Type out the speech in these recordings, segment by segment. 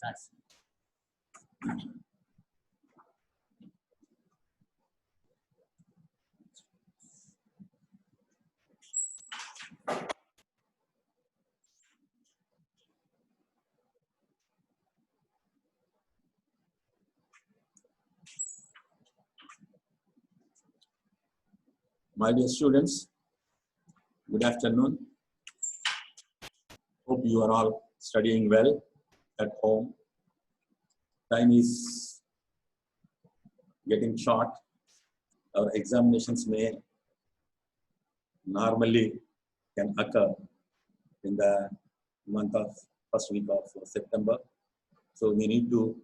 Nice. My dear students, good afternoon. Hope you are all studying well at home. Time is getting short. Our examinations may normally can occur in the month of first week of September. So we need to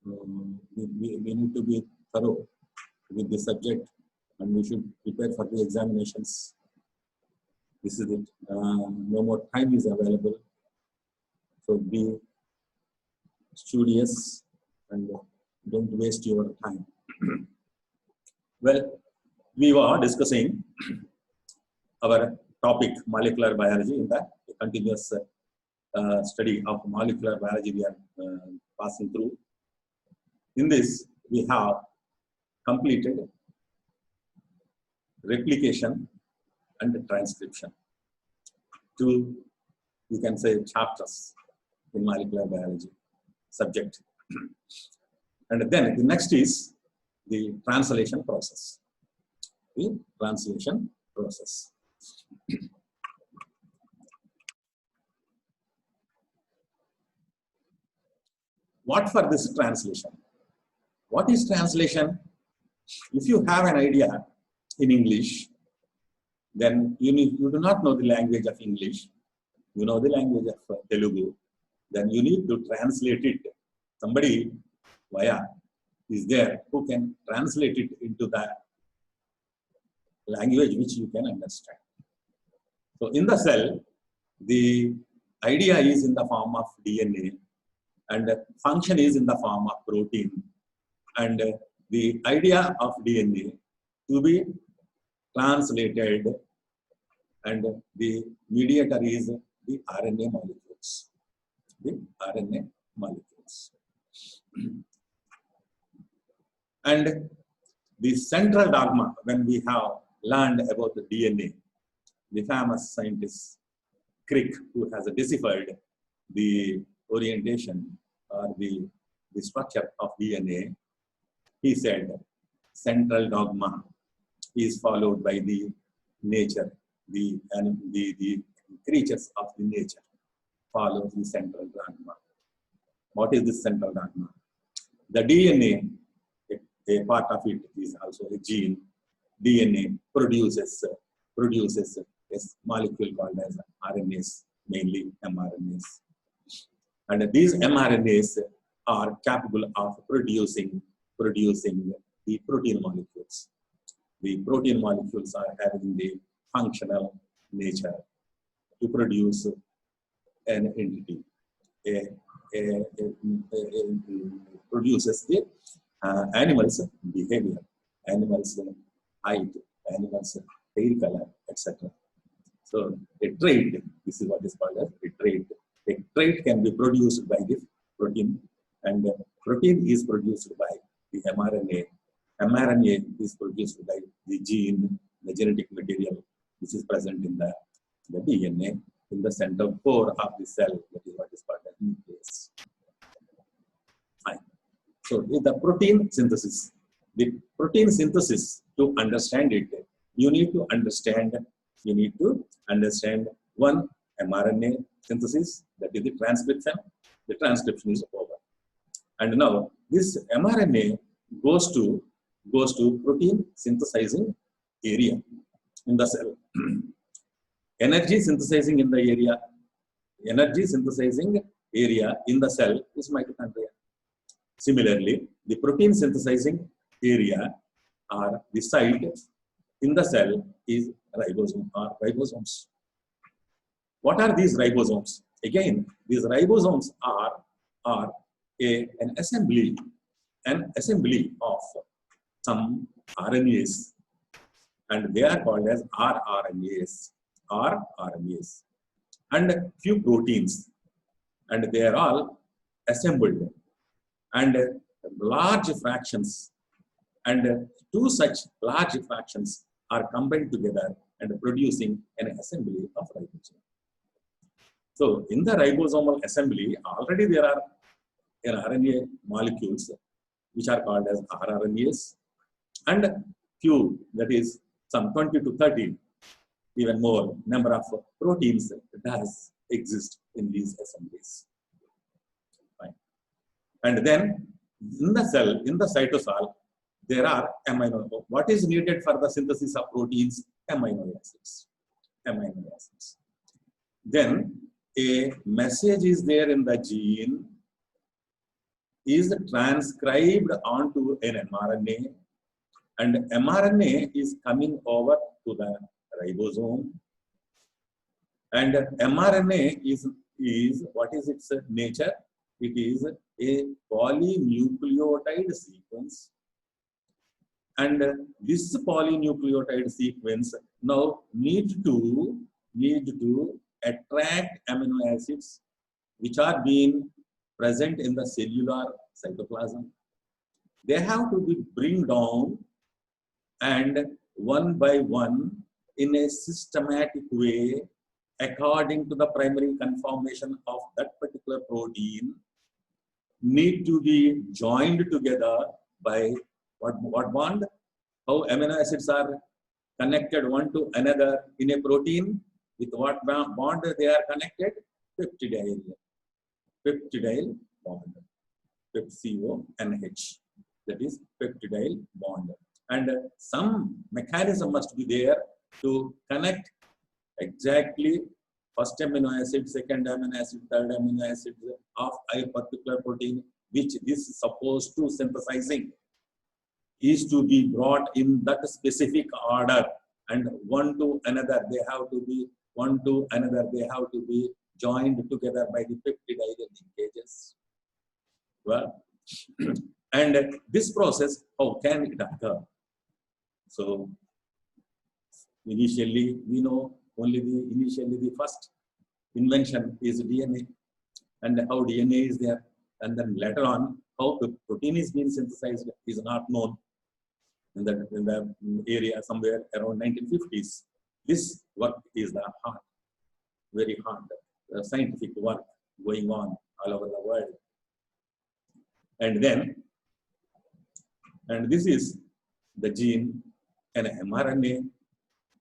we need to be thorough with the subject, and we should prepare for the examinations. This is it. No more time is available. So be studious and don't waste your time. Well, we were discussing our topic, molecular biology, in the continuous study of molecular biology we are passing through. In this, we have completed replication and transcription. Two, you can say, chapters in molecular biology subject. And then the next is the translation process. The translation process. What for this translation? What is translation? If you have an idea in English, then you do not know the language of English. You know the language of Telugu. Then you need to translate it. Somebody is there who can translate it into the language which you can understand. So in the cell, the idea is in the form of DNA, and the function is in the form of protein. And the idea of DNA to be translated, and the mediator is the RNA molecules. The RNA molecules. And the central dogma, when we have learned about the DNA, the famous scientist Crick, who has deciphered the orientation or the structure of DNA, he said central dogma is followed by the nature, the creatures of the nature follow the central dogma. What is this central dogma? The DNA, a part of it is also a gene. DNA produces a molecule called as RNAs, mainly mRNAs. And these mRNAs are capable of producing the protein molecules. The protein molecules are having the functional nature to produce an entity. Produces the animals' behavior, animals' height, animals' hair color, etc. So a trait, this is what is called as a trait. A trait can be produced by the protein, and protein is produced by the mRNA. mRNA is produced by the gene, the genetic material, which is present in the DNA, in the central core of the cell, that is what is called as nucleus. Fine. So the protein synthesis. The protein synthesis, to understand it, you need to understand one mRNA synthesis, that is the transcription. The transcription is over. And now this mRNA goes to protein synthesizing area in the cell. Energy synthesizing area in the cell is mitochondria. Similarly, the protein synthesizing area or the site in the cell is ribosome or ribosomes. What are these ribosomes? Again, these ribosomes are an assembly of some RNAs, and they are called as rRNAs, and few proteins. and they are all assembled, and large fractions, and two such large fractions are combined together and producing an assembly of ribosome. So in the ribosomal assembly, already there are RNA molecules which are called as rRNAs, and few, that is some 20 to 30, even more number of proteins does exist in these assemblies. Fine. And then in the cell, in the cytosol, there are amino. What is needed for the synthesis of proteins? Amino acids. Amino acids. Then a message is there in the gene, is transcribed onto an mRNA, and mRNA is coming over to the ribosome, and mRNA is what is its nature? It is a polynucleotide sequence, and this polynucleotide sequence now need to attract amino acids which are being present in the cellular cytoplasm. They have to be bring down, and one by one, in a systematic way, according to the primary conformation of that particular protein, need to be joined together by what bond? How amino acids are connected one to another in a protein? With what bond they are connected? Peptidyl bond, PepCONH. That is peptidyl bond. And some mechanism must be there to connect exactly first amino acid, second amino acid, third amino acid of a particular protein, which this is supposed to synthesizing, is to be brought in that specific order, and one to another they have to be joined together by the peptidyl linkages. Well, and this process, how can it occur? So initially, we know only the first invention is DNA, and how DNA is there, and then later on how the protein is being synthesized is not known. In the area somewhere around 1950s, this work is the hard, very hard scientific work going on all over the world. And then, and this is the gene and mRNA,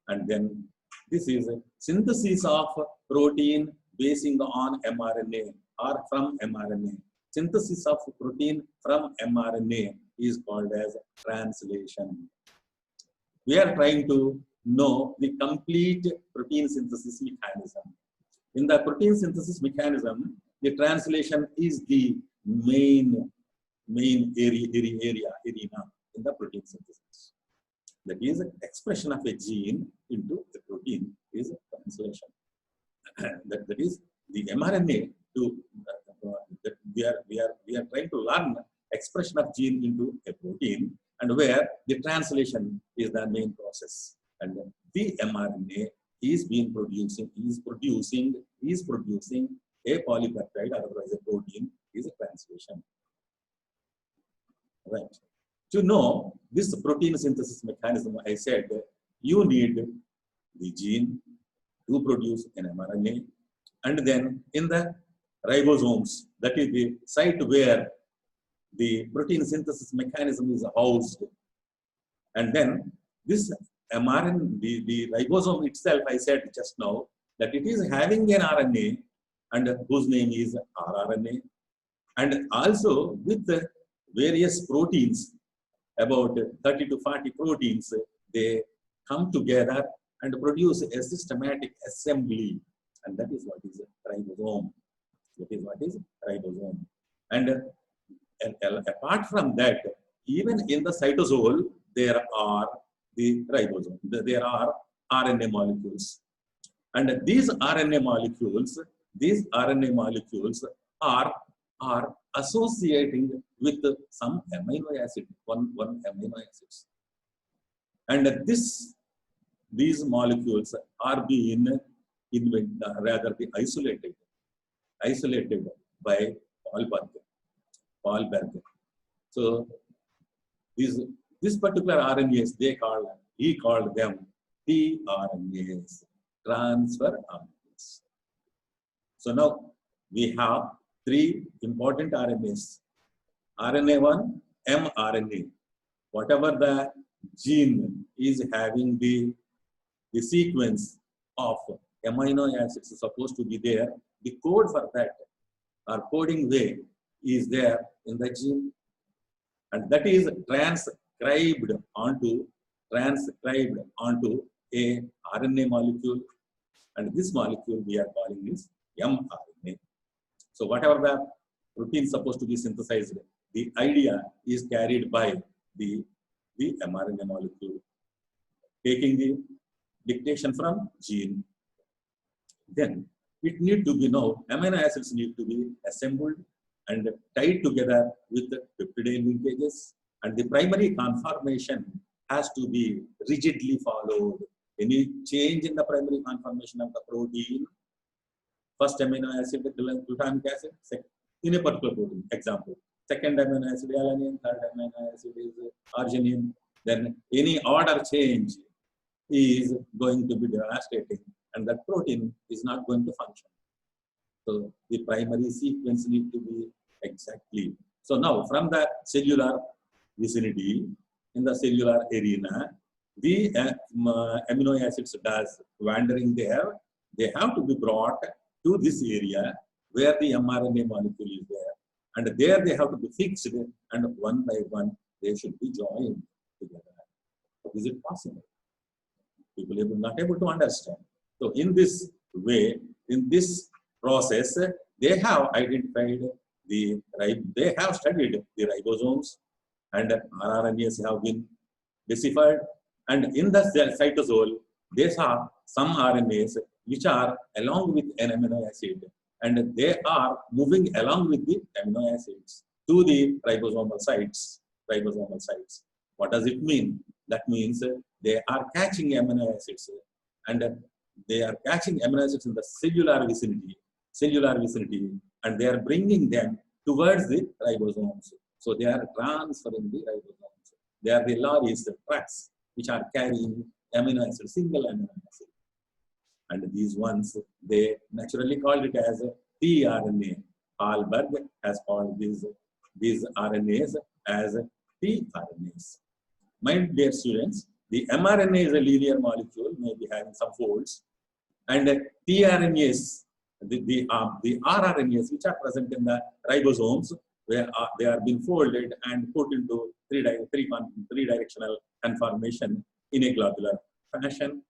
and then this is a synthesis of protein basing on mRNA or from mRNA. Synthesis of protein from mRNA is called as translation. We are trying to know the complete protein synthesis mechanism. In the protein synthesis mechanism, the translation is the main arena in the protein synthesis. That is, expression of a gene into a protein is translation. that is the mRNA to that we are trying to learn expression of gene into a protein, and where the translation is the main process, and the mRNA is producing a polypeptide, otherwise a protein, is a translation. Right. To know this protein synthesis mechanism, I said you need the gene to produce an mRNA, and then in the ribosomes, that is the site where the protein synthesis mechanism is housed. And then this mRNA, the ribosome itself, I said just now, that it is having an RNA, and whose name is rRNA, and also with the various proteins, about 30 to 40 proteins, they come together and produce a systematic assembly, and that is what is ribosome. That is what is ribosome. And apart from that, even in the cytosol, there are the ribosome. There are RNA molecules, and these RNA molecules are associating with some amino acid, one amino acids, and these molecules are being rather isolated isolated by Paul Berg. So this particular RNAs, he called them tRNAs, transfer RNAs. So now we have three important RNAs. RNA1, mRNA. Whatever the gene is having the sequence of amino acids is supposed to be there, the code for that or coding way is there in the gene, and that is transcribed onto a RNA molecule, and this molecule we are calling is mRNA. So whatever the protein is supposed to be synthesized, the idea is carried by the mRNA molecule, taking the dictation from gene. Then it need to be now, amino acids need to be assembled and tied together with the peptidane linkages, and the primary conformation has to be rigidly followed. Any change in the primary conformation of the protein, first amino acid glutamic acid in a particular protein, example, second amino acid alanine, third amino acid is arginine, then any order change is going to be devastating and that protein is not going to function. So the primary sequence need to be exactly. So now from the cellular vicinity, in the cellular arena, the amino acids does wandering there, they have to be brought to this area where the mRNA molecule is there, and there they have to be fixed, and one by one they should be joined together. Is it possible? People are not able to understand. So in this way, in this process, they have identified they have studied the ribosomes, and rRNAs have been deciphered, and in the cytosol, they saw some RNAs which are along with an amino acid, and they are moving along with the amino acids to the ribosomal sites. What does it mean? That means they are catching amino acids, and they are catching amino acids in the cellular vicinity, and they are bringing them towards the ribosomes. So they are transferring the ribosomes. They are the lorries, the trucks, which are carrying amino acid, single amino acid. And these ones, they naturally called it as tRNA. Paul Berg has called these RNAs as tRNAs. My dear students, the mRNA is a linear molecule, maybe having some folds, and tRNAs, the rRNAs, which are present in the ribosomes, where they are being folded and put into three-directional conformation in a globular fashion.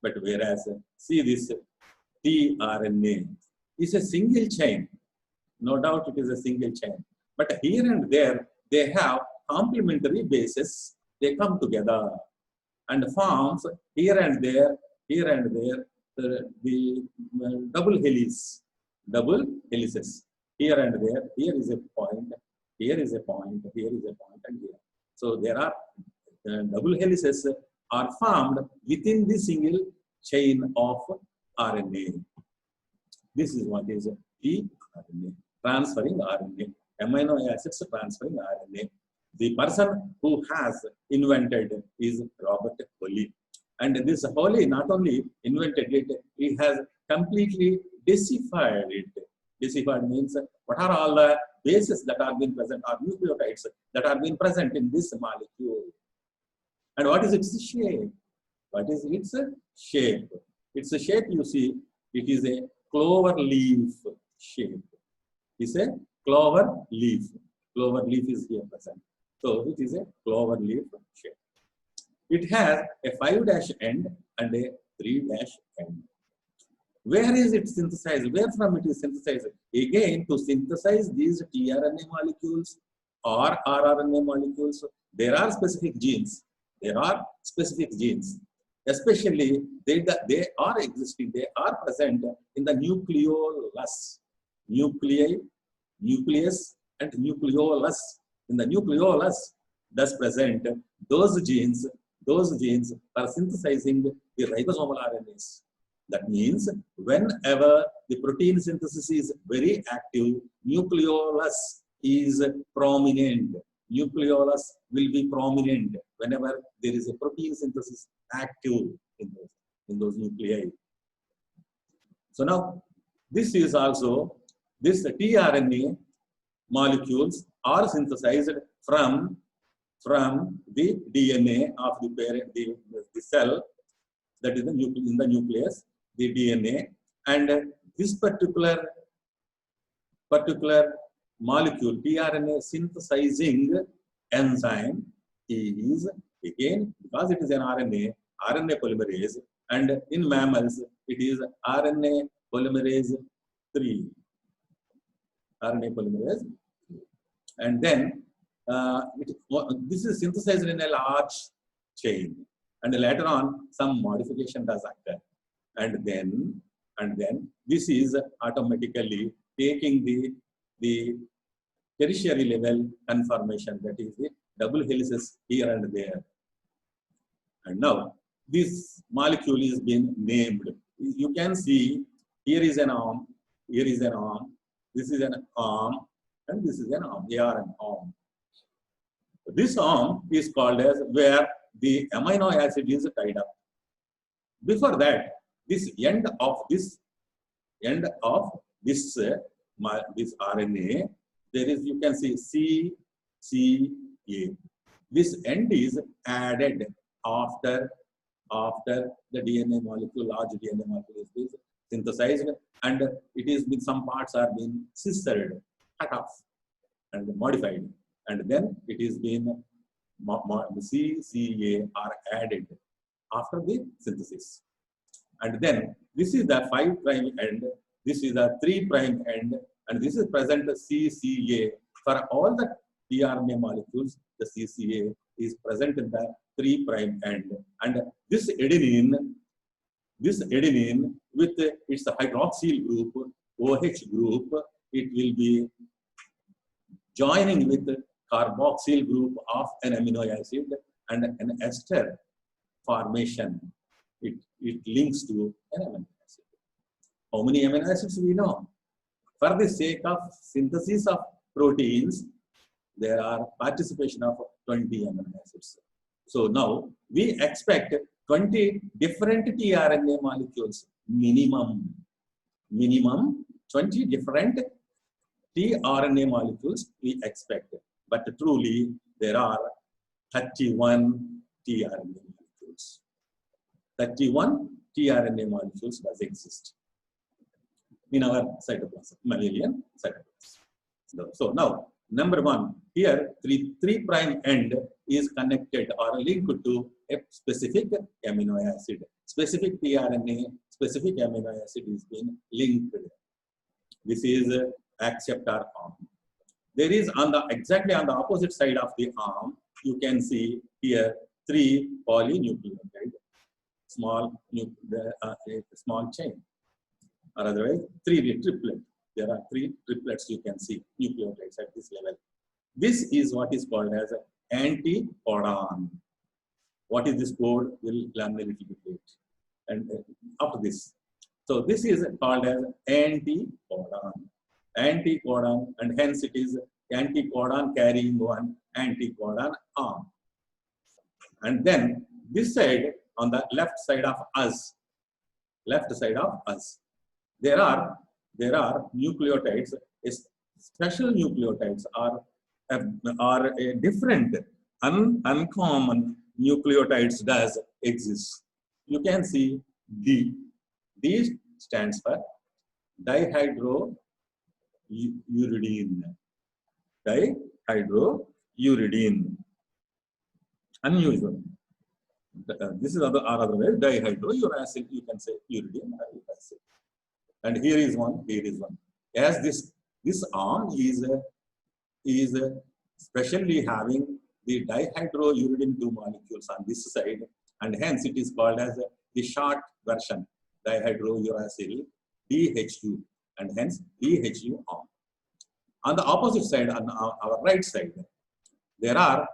But whereas, see, this tRNA is a single chain. No doubt it is a single chain. But here and there, they have complementary bases. They come together and forms here and there, the double helices. Here and there, here is a point, here is a point, here is a point, and here. So there are double helices are formed within the single chain of RNA. This is what is tRNA, transferring RNA, amino acids transferring RNA. The person who has invented is Robert Holley. And this Holley not only invented it, he has completely deciphered it. Deciphered means what are all the bases that are being present, or nucleotides that are being present in this molecule. And what is its shape? What is its shape? It's a shape, you see, it is a clover leaf shape. It's a clover leaf. Clover leaf is here present. So it is a clover leaf shape. It has a 5' end and a 3' end. Where is it synthesized? Where from it is synthesized? Again, to synthesize these tRNA molecules or rRNA molecules, there are specific genes. There are specific genes. Especially, they are existing, they are present in the nucleolus. Nucleus, and nucleolus. In the nucleolus, thus present, those genes are synthesizing the ribosomal RNAs. That means whenever the protein synthesis is very active, nucleolus is prominent. Nucleolus will be prominent whenever there is a protein synthesis active in those nuclei. So now, this is also, this tRNA molecules are synthesized from the DNA of the parent, the cell that is in the nucleus, the DNA, and this particular molecule, tRNA synthesizing enzyme is, again, because it is an RNA polymerase, and in mammals it is RNA polymerase 3. RNA polymerase. And then this is synthesized in a large chain, and later on some modification does occur, and then this is automatically taking the tertiary level conformation, that is the double helices here and there. And now this molecule is being named. You can see here is an arm, here is an arm, this is an arm, and this is an arm. They are an arm. This arm is called as where the amino acid is tied up. Before that, this end of this RNA, there is, you can see CCA. This end is added after the DNA molecule, large DNA molecule is synthesized, and it is with some parts are being scissored, cut off, and modified, and then it is being CCA are added after the synthesis. And then this is the 5' end, this is the 3' end, and this is present CCA. For all the tRNA molecules, the CCA is present in the 3' end. And this adenine with its hydroxyl group, OH group, it will be joining with the carboxyl group of an amino acid, and an ester formation. It links to an amino acid. How many amino acids we know? For the sake of synthesis of proteins, there are participation of 20 amino acids. So now we expect 20 different tRNA molecules, minimum 20 different tRNA molecules we expect. But truly there are 31 tRNA molecules. 31 tRNA molecules does exist in our cytoplasm, mammalian cytoplasm. So now, number one, here 3' end is connected or linked to a specific amino acid. Specific tRNA, specific amino acid is being linked. This is acceptor arm. There is exactly on the opposite side of the arm, you can see here 3 polynucleotide, small chain, or otherwise 3 triplet. There are 3 triplets you can see, nucleotides at this level. This is what is called as anticodon. What is this code? We'll learn a little bit later. And after this. So this is called as anticodon. Anticodon, and hence it is anticodon carrying one anticodon arm. And then this side, on the left side of us, there are nucleotides. Special nucleotides are a different, uncommon nucleotides does exist. You can see D. D stands for dihydrouridine. Dihydrouridine. Unusual. This is otherwise dihydrouracil. You can say uridine or uracil. And here is one. As this arm is specially having the dihydrouridine 2 molecules on this side, and hence it is called as the short version, dihydrouracil, DHU, and hence DHU arm. On the opposite side, on our right side, there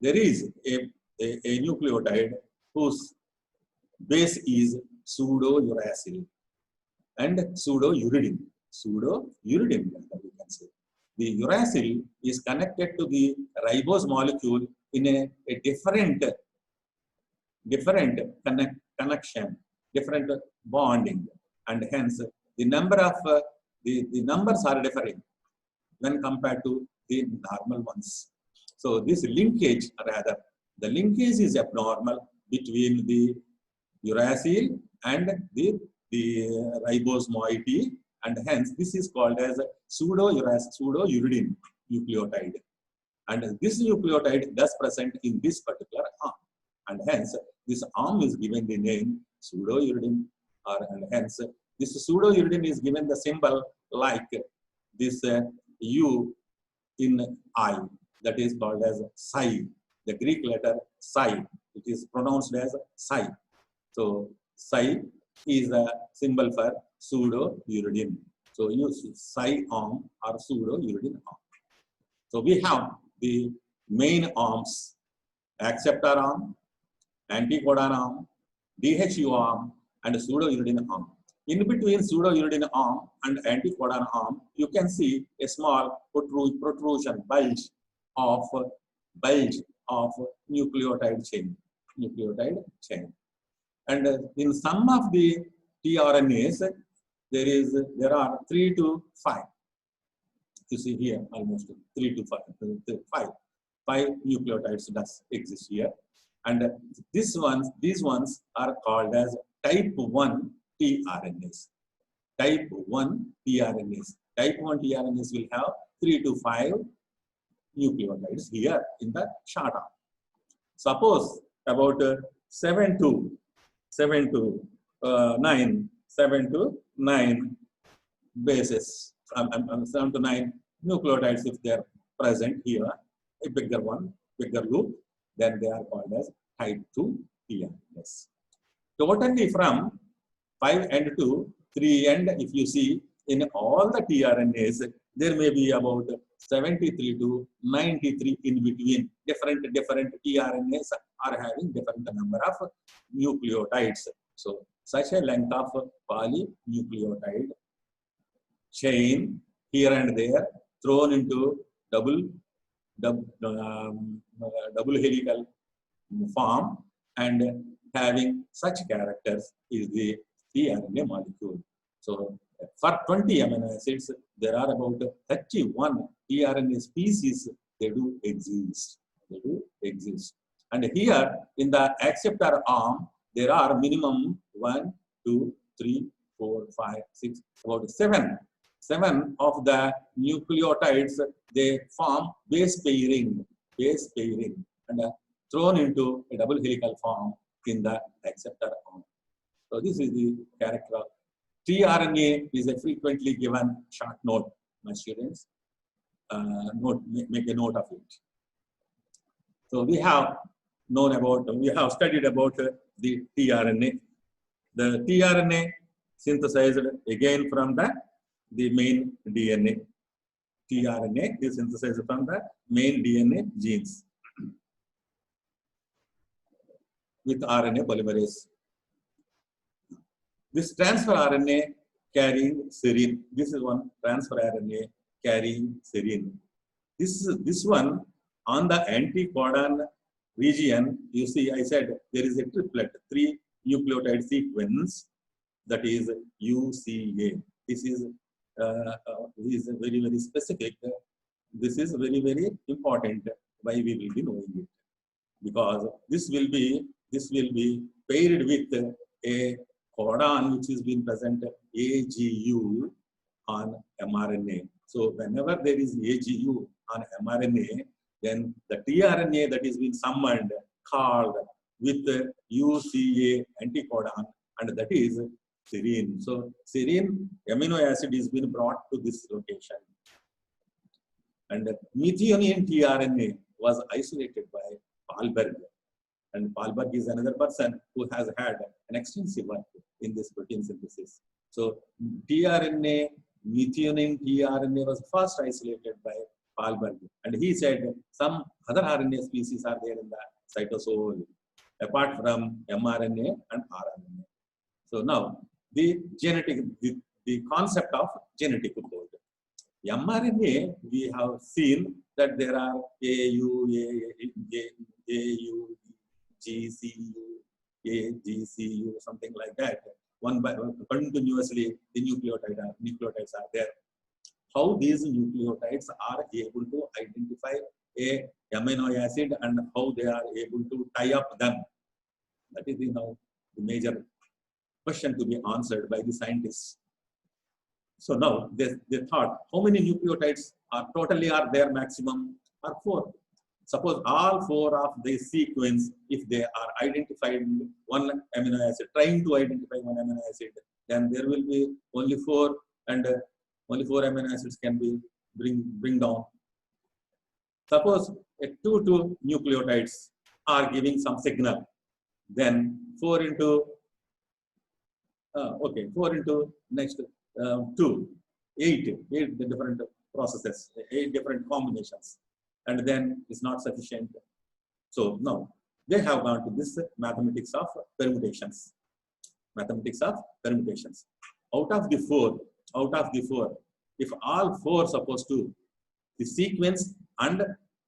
is a nucleotide whose base is pseudouracil and pseudouridine. Pseudouridine, we can say. The uracil is connected to the ribose molecule in a different connection, different bonding, and hence the number of the numbers are different when compared to the normal ones. So this linkage, rather, the linkage is abnormal between the uracil and the ribose moiety, and hence this is called as pseudouridine nucleotide. And this nucleotide does present in this particular arm, and hence this arm is given the name pseudouridine, and hence this pseudouridine is given the symbol like this U in I, that is called as psi, the Greek letter psi, it is pronounced as psi. So psi is a symbol for pseudouridine. So use psi arm or pseudouridine arm. So we have the main arms: acceptor arm, anticodon arm, DHU arm, and pseudouridine arm. In between pseudouridine arm and anticodon arm, you can see a small protrusion, bulge of nucleotide chain. And in some of the tRNAs, there are 3 to 5. You see here almost 3 to 5 nucleotides does exist here, and these ones are called as type 1 tRNAs. Type 1 tRNAs. Type 1 tRNAs will have 3 to 5 nucleotides here in the short arm. Suppose about 7 to 9 bases, 7 to 9 nucleotides, if they are present here, a bigger loop, then they are called as type 2 tRNAs. Totally from 5 end to 3 end, if you see in all the tRNAs, there may be about 73 to 93 in between. Different tRNAs are having different number of nucleotides. So such a length of polynucleotide chain here and there thrown into double helical form and having such characters is the tRNA molecule. So for 20 amino acids, there are about 31 tRNA species. They do exist. And here in the acceptor arm, there are minimum 1, 2, 3, 4, 5, 6, about 7 of the nucleotides. They form base pairing, and thrown into a double helical form in the acceptor arm. So this is the character of tRNA. Is a frequently given short note, my students. Make a note of it. So we have studied about the tRNA. The tRNA synthesized again from the main DNA. tRNA is synthesized from the main DNA genes with RNA polymerase. This transfer RNA carrying serine. This is one transfer RNA carrying serine. This one on the anticodon region, you see, I said there is a triplet, 3 nucleotide sequence, that is UCA. This is very, very specific. This is very, very important. Why we will be knowing it? Because this will be paired with a codon which is being present AGU on mRNA. So whenever there is AGU on mRNA, then the tRNA that is being summoned called with UCA anticodon, and that is serine. So serine amino acid is being brought to this location. And methionine tRNA was isolated by Palberg. And Palberg is another person who has had an extensive work in this protein synthesis. So tRNA, methionine tRNA was first isolated by Palberg. And he said some other RNA species are there in the cytosol, apart from mRNA and RNA. So now the concept of genetic code. mRNA, we have seen that there are AU, GCU, something like that. One by one, continuously, the nucleotides are there. How these nucleotides are able to identify a amino acid and how they are able to tie up them. That is the major question to be answered by the scientists. So now they thought, how many nucleotides are there maximum are 4. Suppose all 4 of the sequence, if they are identifying one amino acid, trying to identify one amino acid, then there will be only 4, and only 4 amino acids can be bring down. Suppose 2 nucleotides are giving some signal, then 4 into 4 into next 2, 8 the different processes, 8 different combinations, and then it's not sufficient. So now they have gone to this mathematics of permutations. Mathematics of permutations. Out of the four, if all 4 supposed to, the sequence and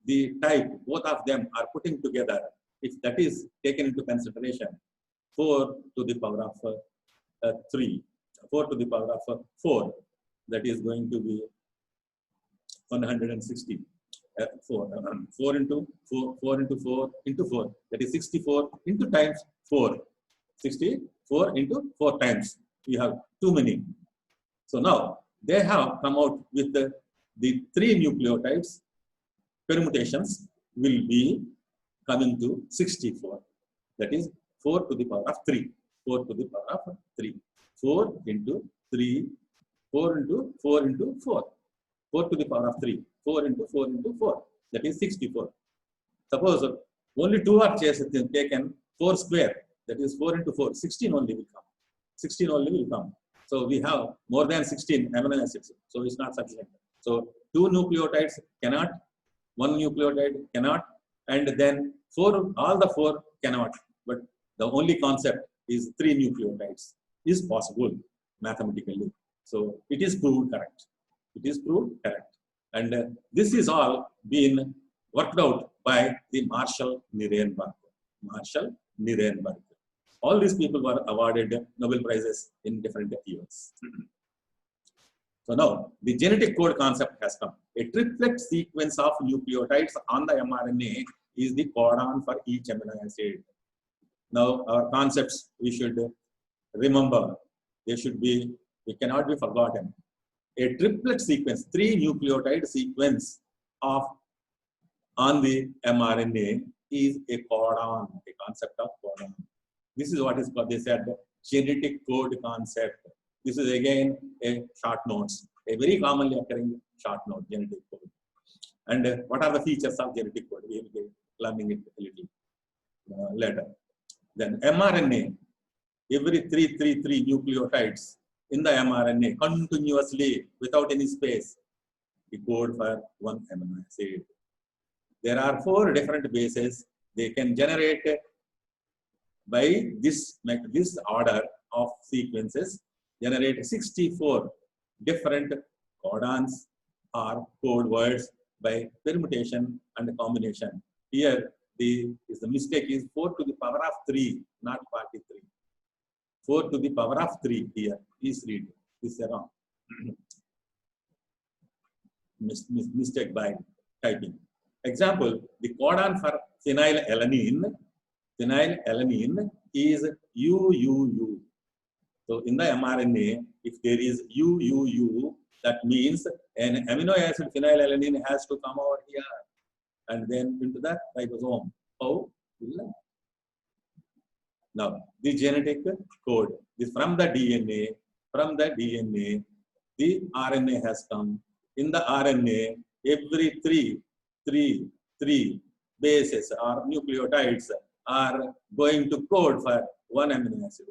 the type, both of them are putting together, if that is taken into consideration, 4 to the power of 3, 4 to the power of 4, that is going to be 160. 4 into 4 into 4 into 4, that is 64 into times 4. 64 into 4 times. We have too many. So now they have come out with the 3 nucleotides. Permutations will be coming to 64. That is 4 to the power of 3. 4 to the power of 3. 4 into 3. 4 into 4 into 4. 4 to the power of 3. 4 into 4 into 4. That is 64. Suppose only 2 are taken, 4 square. That is 4 into 4. 16 only will come. 16 only will come. So we have more than 16 amino acids. So it's not sufficient. So 2 nucleotides cannot. 1 nucleotide cannot. And then all the 4 cannot. But the only concept is 3 nucleotides is possible mathematically. So it is proved correct. It is proved correct. And this is all been worked out by the Marshall Nirenberg. Marshall Nirenberg. All these people were awarded Nobel Prizes in different years. So now the genetic code concept has come. A triplet sequence of nucleotides on the mRNA is the codon for each amino acid. Now our concepts we should remember. They cannot be forgotten. A triplet sequence, 3 nucleotide sequence on the mRNA is a codon, a concept of codon. This is what is called, they said, genetic code concept. This is again a short notes, a very commonly occurring short note, genetic code. And what are the features of genetic code? We will be learning it a little later. Then mRNA, every 3 nucleotides in the mRNA continuously without any space, the code for one amino acid. There are 4 different bases. They can generate by this order of sequences, generate 64 different codons or code words by permutation and combination. Here the mistake is 4 to the power of 3, not 43. 4 to the power of 3 here. Please read. This is wrong. Mistake by typing. Example, the codon for phenylalanine is UUU. So in the mRNA, if there is UUU, that means an amino acid phenylalanine has to come over here and then into the ribosome. How? Now, the genetic code is from the DNA. From the DNA, the RNA has come. In the RNA, every three bases or nucleotides are going to code for one amino acid.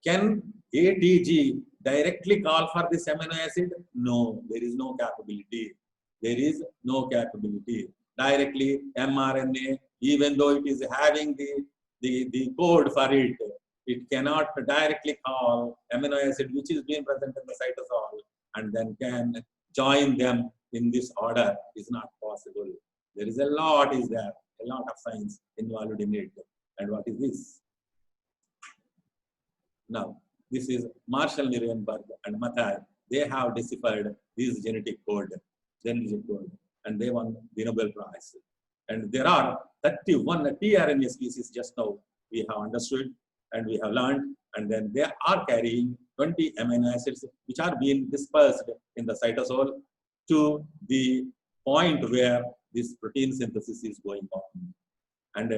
Can ATG directly call for this amino acid? No, there is no capability. There is no capability. Directly mRNA, even though it is having the code for it, it cannot directly call amino acid which is being present in the cytosol and then can join them in this order is not possible. There is a lot of science involved in it. And what is this? Now, this is Marshall Nirenberg and Mathai. They have deciphered this genetic code, and they won the Nobel Prize. And there are 31 tRNA species just now we have understood and we have learned, and then they are carrying 20 amino acids which are being dispersed in the cytosol to the point where this protein synthesis is going on, and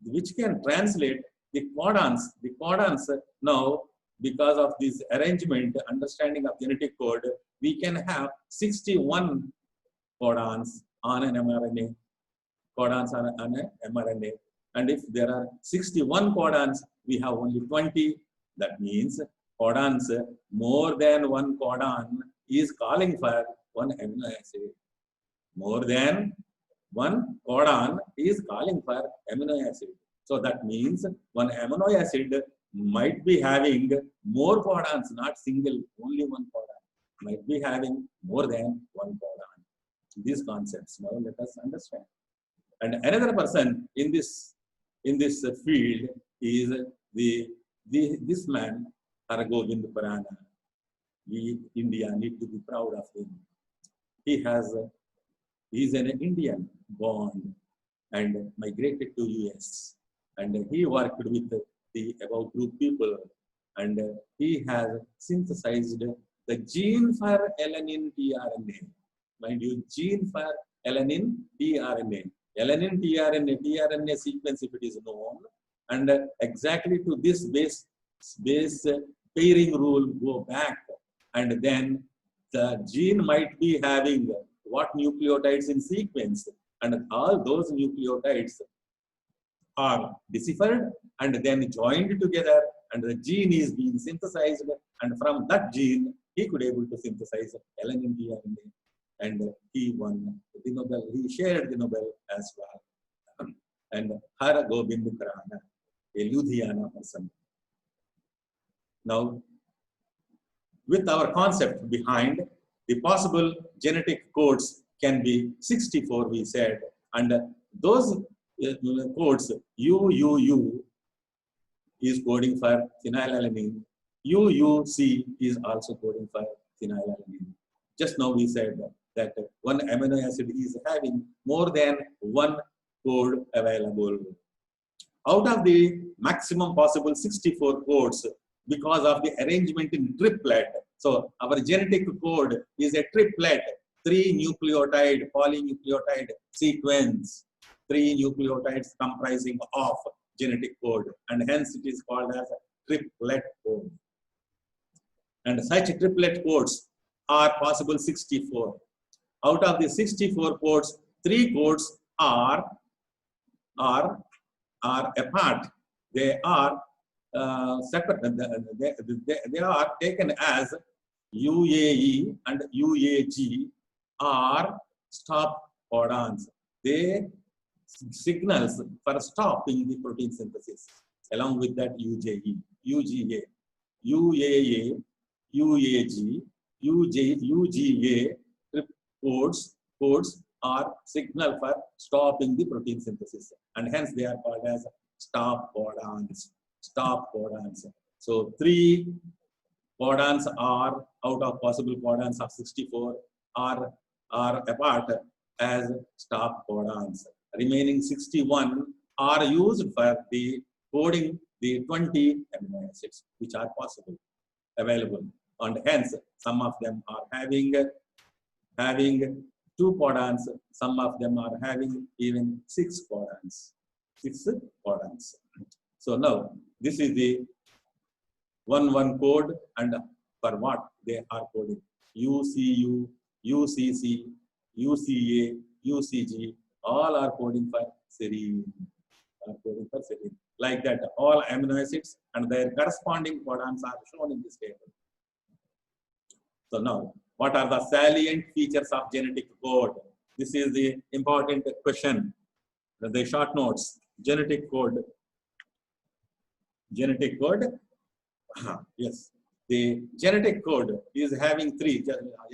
which can translate the codons. The codons now, because of this arrangement, understanding of genetic code, we can have 61 codons on an mRNA, and if there are 61 codons, we have only 20. That means codons, more than one codon is calling for one amino acid. More than one codon is calling for amino acid. So that means one amino acid might be having more codons, not single, only one codon, might be having more than one codon. These concepts now let us understand. And another person in this field is this man, Haragovind Khurana. We India need to be proud of him. He is an Indian born and migrated to US, and he worked with the above group people, and he has synthesized the gene for alanine tRNA. Mind you, gene for alanine tRNA. Alanine tRNA sequence, if it is known, and exactly to this base pairing rule go back, and then the gene might be having what nucleotides in sequence, and all those nucleotides are deciphered and then joined together, and the gene is being synthesized, and from that gene he could able to synthesize alanine tRNA, and he won the Nobel. He shared the Nobel as well. And Haragobind Khurana, a Ludhiana person. Now, with our concept behind, the possible genetic codes can be 64, we said, and those codes, UUU is coding for phenylalanine, UUC is also coding for phenylalanine. Just now we said that one amino acid is having more than one code available. Out of the maximum possible 64 codes, because of the arrangement in triplet, so our genetic code is a triplet, 3 nucleotide polynucleotide sequence, 3 nucleotides comprising of genetic code, and hence it is called as triplet code. And such triplet codes are possible 64. Out of the 64 codes, 3 codes are apart. They are separate. They are taken as UAE and UAG are stop codons. They signals for stopping the protein synthesis. Along with that, UGA, UAA, UAG, UGA codes are signal for stopping the protein synthesis, and hence they are called as stop codons. Stop codons. So 3 codons are out of possible codons of 64 are apart as stop codons. Remaining 61 are used for the coding the 20 amino acids which are possible available, and hence some of them are having 2 codons, some of them are having even 6 codons. 6 codons. So now this is the 1 code, and for what they are coding: UCU, UCC, UCA, UCG, all are coding for serine. Like that, all amino acids and their corresponding codons are shown in this table. So now, what are the salient features of genetic code? This is the important question. The short notes: genetic code. Genetic code. Yes. The genetic code is having three,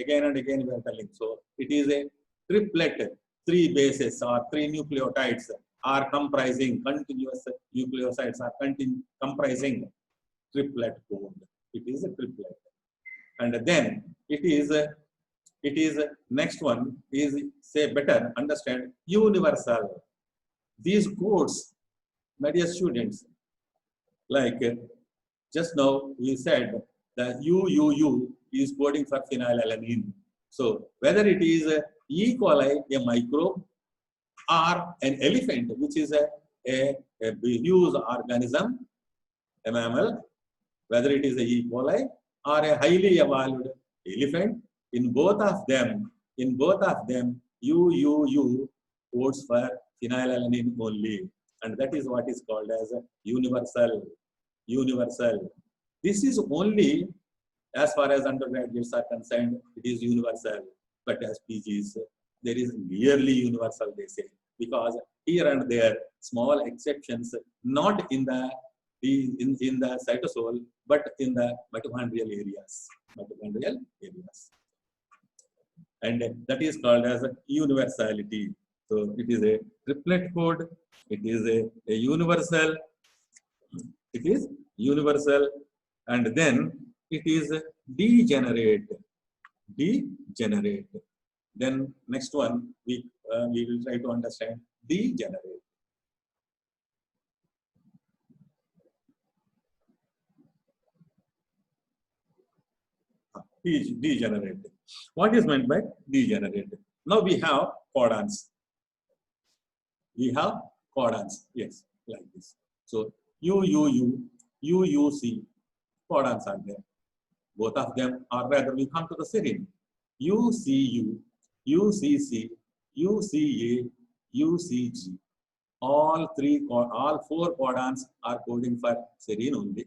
again and again we are telling. So it is a triplet, three bases or three nucleotides are comprising, continuous nucleosides are comprising triplet code. It is a triplet. And then it is next one is, say, better understand, universal. These codes, my dear students, like just now we said that UUU is coding for phenylalanine. So whether it is E. coli, a microbe, or an elephant, which is a huge organism, a mammal, whether it is a E. coli or a highly evolved elephant, in both of them, UUU codes for phenylalanine only, and that is what is called as a universal. This is only as far as undergraduates are concerned, it is universal. But as PGs, there is nearly universal, they say, because here and there, small exceptions, not in the cytosol, but in the mitochondrial areas. And that is called as a universality. So it is a triplet code. It is a universal. It is universal, and then it is degenerate. Then next one we will try to understand degenerate. Degenerate. What is meant by degenerate? Now we have codons. Yes, like this. So UUU, UUC, codons are there. Both of them, or rather we come to the serine. UCU, UCC, UCA, UCG. All four codons are coding for serine only.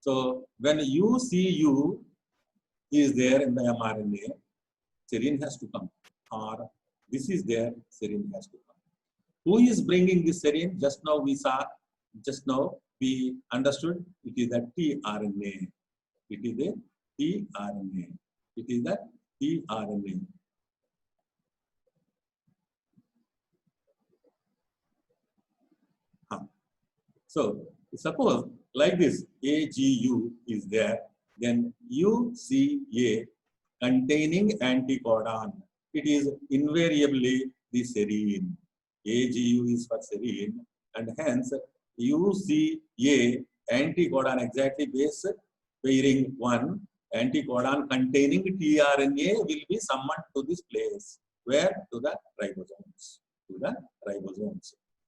So when UCU is there in the mRNA, serine has to come. Or this is there, serine has to come. Who is bringing this serine? Just now we understood it is the tRNA. It is a tRNA. It is the tRNA. So suppose like this, AGU is there, then UCA containing anticodon. It is invariably the serine. AGU is for serine, and hence UCA anticodon, exactly base pairing 1, anticodon containing tRNA will be summoned to this place. Where? To the ribosomes.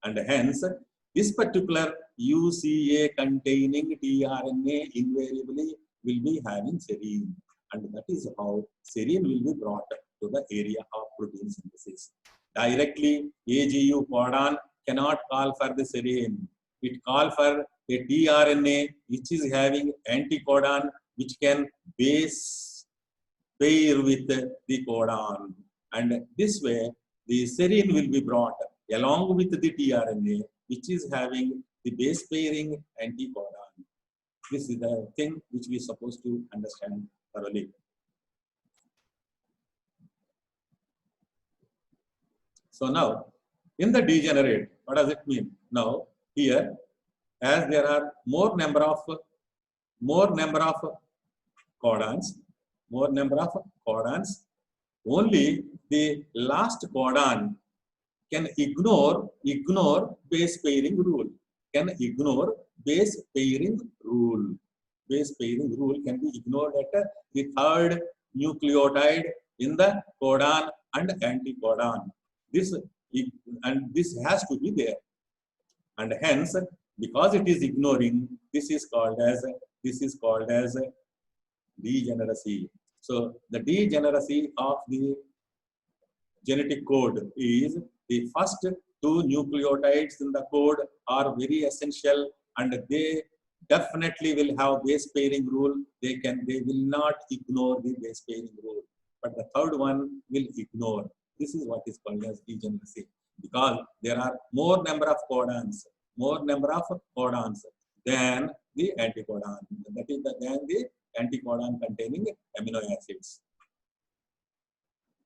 And hence, this particular UCA containing tRNA invariably will be having serine. And that is how serine will be brought to the area of protein synthesis. Directly, AGU codon cannot call for the serine. It calls for a tRNA which is having anticodon which can base pair with the codon. And this way, the serine will be brought along with the tRNA which is having the base pairing anticodon. This is the thing which we are supposed to understand thoroughly. So now, in the degenerate, what does it mean? Now, here, as there are more number of codons, only the last codon can ignore base pairing rule. Base pairing rule can be ignored at the third nucleotide in the codon and anticodon. This has to be there, and hence, because it is ignoring, this is called as degeneracy. So the degeneracy of the genetic code is the first two nucleotides in the code are very essential, and they definitely will have base pairing rule. They will not ignore the base pairing rule, but the third one will ignore. This is what is called as degeneracy, because there are more number of codons. than the anticodon. That is than the anticodon containing amino acids.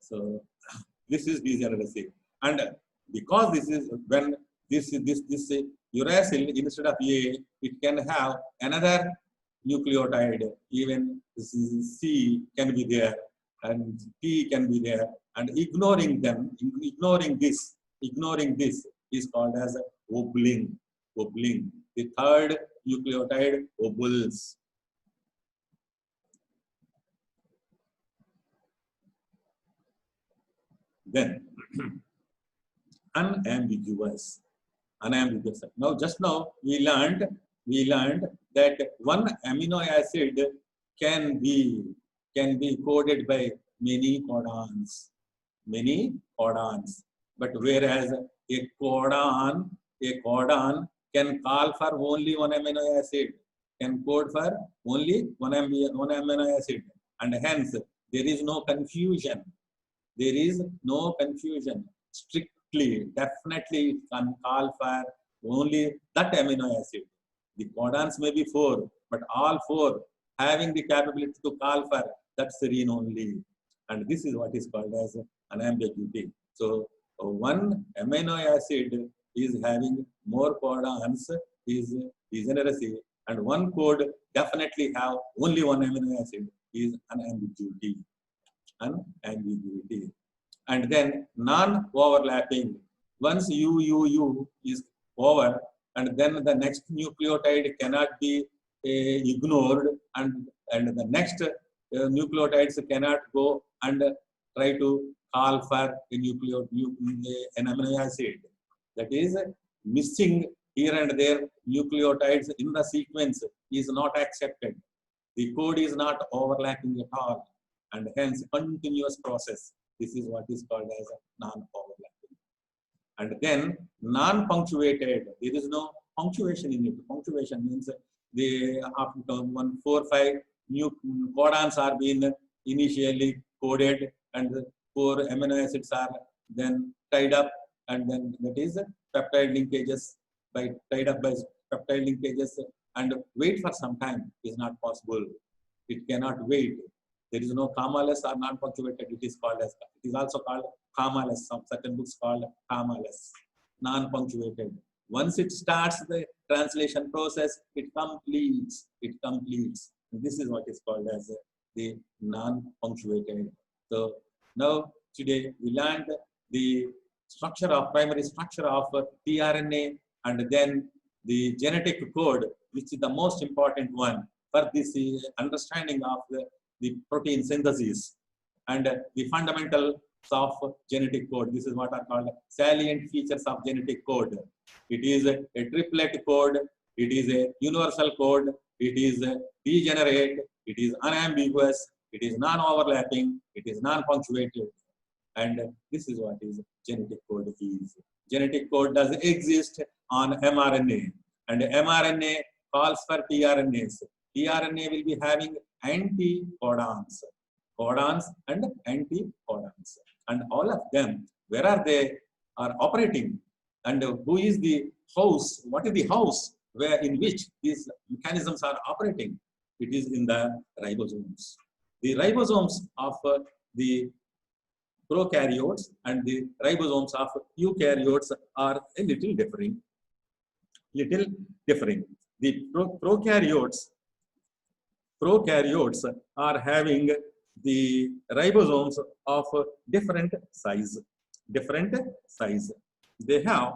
So this is degeneracy, and because this is when this uracil instead of A, it can have another nucleotide. Even C can be there, and T can be there, and ignoring them, ignoring this is called as obbling. Obbling. The third nucleotide obbles. Then unambiguous. Now, just now we learned that one amino acid can be coded by many codons, But whereas a codon can call for only one amino acid, can code for only one amino acid, and hence there is no confusion. There is no confusion. Strictly, definitely, it can call for only that amino acid. The codons may be 4, but all 4 having the capability to call for that serine only. And this is what is called as an ambiguity. So, one amino acid is having more codons, is degeneracy, and one code definitely have only one amino acid is an ambiguity. And then non-overlapping. Once U is over, and then the next nucleotide cannot be ignored, and the next nucleotides cannot go and try to call for an amino acid. That is, missing here and there nucleotides in the sequence is not accepted. The code is not overlapping at all, and hence continuous process. This is what is called as a non-overlapping. And then non-punctuated, there is no punctuation in it. Punctuation means the after 1, 4, 5 new codons are being initially coded, and 4 amino acids are then tied up, and then that is peptide linkages tied up by peptide linkages, and wait for some time is not possible. It cannot wait. There is no comma-less or non-punctuated. It is called as, it is also called comma-less. Some certain books called comma-less, non-punctuated. Once it starts the translation process, it completes. And this is what is called as the non-punctuated. So now today we learned the primary structure of tRNA, and then the genetic code, which is the most important one for this understanding of the protein synthesis, and the fundamentals of genetic code. This is what are called salient features of genetic code. It is a triplet code, it is a universal code, it is degenerate, it is unambiguous, it is non-overlapping, it is non-punctuated, and this is what is genetic code is. Genetic code does exist on mRNA, and mRNA calls for tRNAs. tRNA will be having anticodons, codons and anticodons, and all of them, where are they are operating, and who is the house, what is the house where in which these mechanisms are operating? It is in the ribosomes. The ribosomes of the prokaryotes and the ribosomes of eukaryotes are a little differing. The prokaryotes are having the ribosomes of different size. They have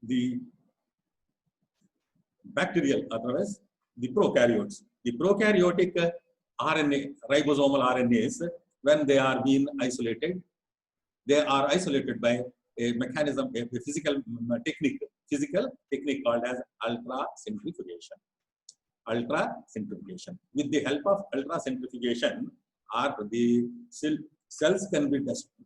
the bacterial, otherwise the prokaryotes. The prokaryotic RNA, ribosomal RNAs, when they are being isolated, they are isolated by a mechanism, a physical technique called as ultracentrifugation. With the help of ultracentrifugation, the cells can be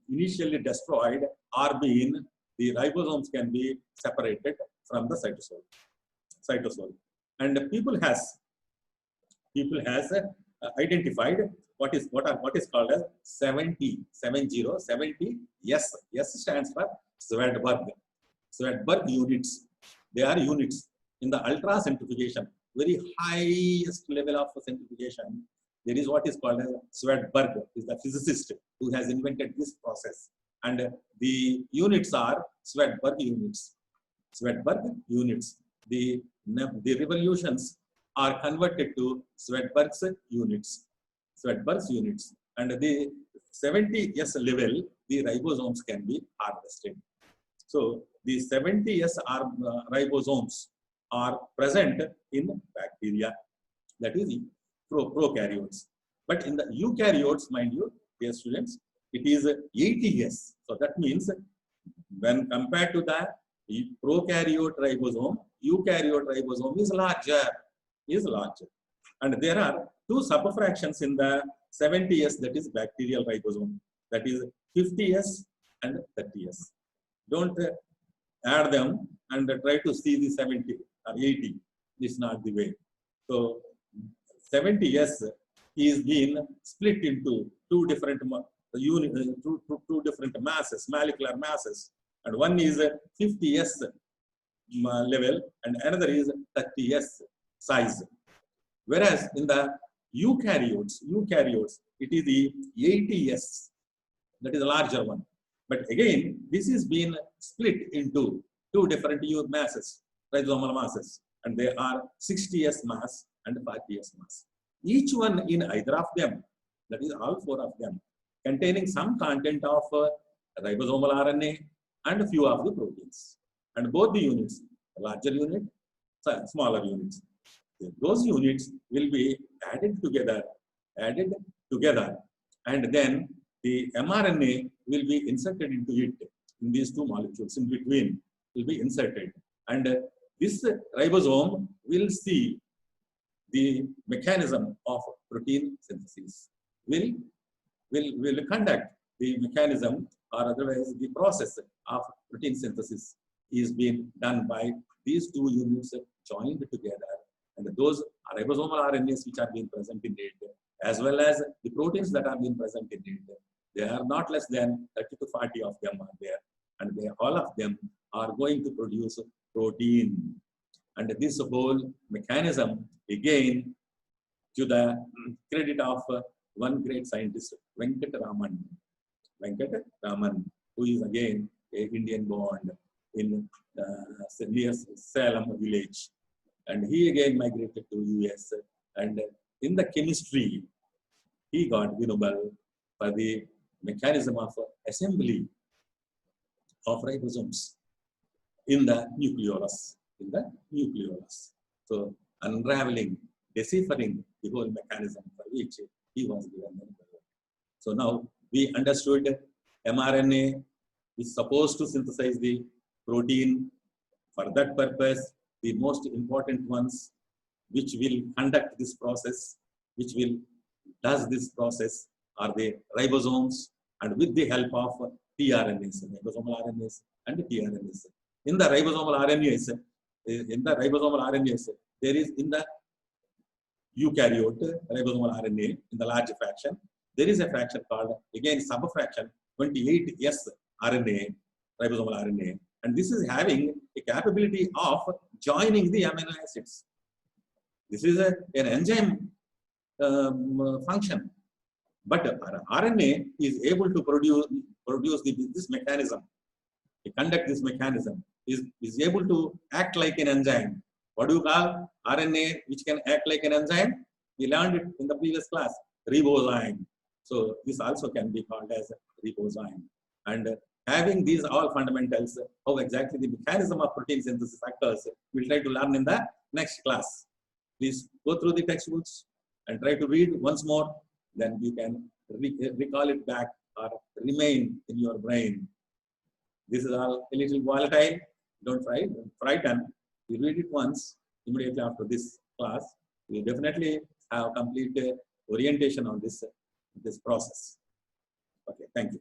initially destroyed or the ribosomes can be separated from the cytosol. And people has identified what is called as 70 S. S stands for Swedberg units. They are units in the ultra centrifugation, very highest level of centrifugation. There is what is called as Swedberg, is the physicist who has invented this process, and the units are Swedberg units. The revolutions are converted to Swedberg's units. And the 70S level, the ribosomes can be harvested. So the 70S ribosomes are present in bacteria, that is prokaryotes. But in the eukaryotes, mind you, dear students, it is 80S. So that means when compared to the prokaryote ribosome, eukaryote ribosome is larger. And there are two subfractions in the 70S, that is bacterial ribosome, that is 50S and 30S. Don't add them and try to see the 70 or 80. This is not the way. So 70S is being split into two different masses, molecular masses, and one is 50S level and another is 30S size. Whereas in the eukaryotes, it is the 80S, that is a larger one. But again, this is being split into two different masses, ribosomal masses, and they are 60S mass and 40S mass. Each one in either of them, that is all four of them, containing some content of ribosomal RNA and a few of the proteins. And both the units, larger unit, smaller units, those units will be added together, and then the mRNA will be inserted into it, in these two molecules in between will be inserted, and this ribosome will see the mechanism of protein synthesis, will conduct the mechanism, or otherwise the process of protein synthesis is being done by these two units joined together. And those ribosomal RNAs which are being present in it, as well as the proteins that are being present in it, there are not less than 30 to 40 of them are there, and all of them are going to produce protein. And this whole mechanism, again, to the credit of one great scientist, Venkataraman, who is again an Indian born in near Salem village. And he again migrated to US, and in the chemistry, he got the Nobel for the mechanism of assembly of ribosomes in the nucleolus. So unraveling, deciphering the whole mechanism for which he was given the Nobel. So now we understood mRNA is supposed to synthesize the protein. For that purpose, the most important ones which will conduct this process, does this process, are the ribosomes, and with the help of tRNAs, ribosomal RNAs and tRNAs. In the ribosomal RNAs, there is, in the eukaryote ribosomal RNA, in the large fraction, there is a fraction called, again, subfraction 28S RNA, ribosomal RNA, and this is having a capability of joining the amino acids. This is an enzyme function, but RNA is able to produce this mechanism, to conduct this mechanism, is able to act like an enzyme. What do you call RNA which can act like an enzyme? We learned it in the previous class, ribozyme. So this also can be called as ribozyme. And having these all fundamentals, how exactly the mechanism of protein synthesis occurs, we'll try to learn in the next class. Please go through the textbooks and try to read once more, then you can recall it back or remain in your brain. This is all a little volatile. Don't frighten. You read it once, immediately after this class, you definitely have complete orientation on this process. Okay, thank you.